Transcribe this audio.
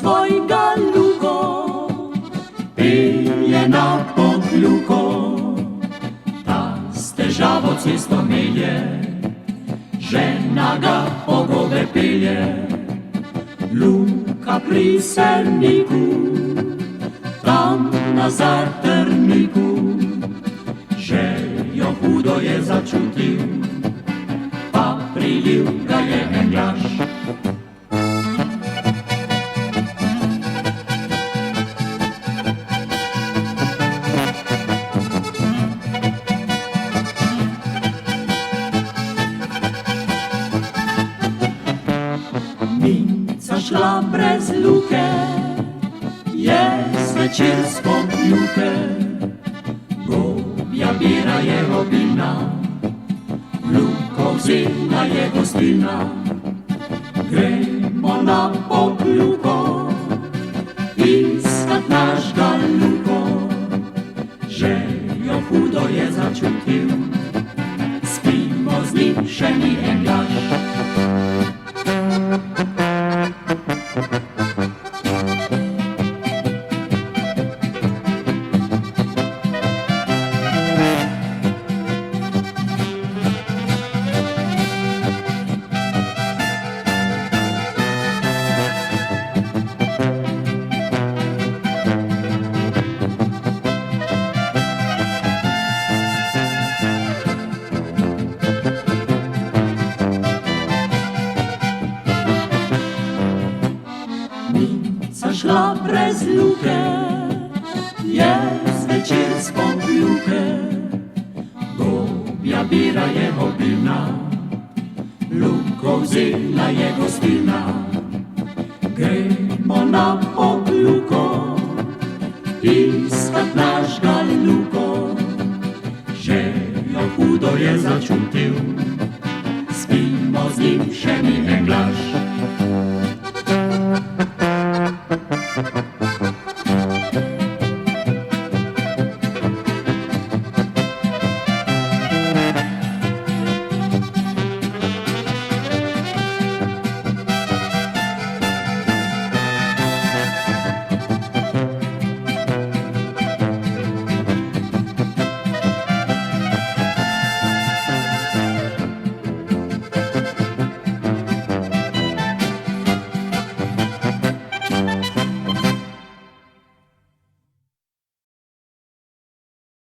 svojega luko, pelje na Pokljuko, ta s težavo cesto melje, žena ga po gobe pelje. Luka pri Serniku, tam na Zatrniku, željo hudo je začutil, pa prilil ga je Engljaš. Minca šla brez luke, je zvečer s Pokljuke, gobja bira je obilna, Luko vzela je gostilna. Gremo na Pokljuko, iskat našega Luko, željo hudo je začutil, spimo z njim še ni Engljaš. Minca šla brez luke, je zvečer s Pokljuke, gobja bira je obilna, Luko vzela je gostilna. Gremo na Pokljuko, iskat našega Luko, željo hudo je začutil, spimo z njim še ni Engljaš.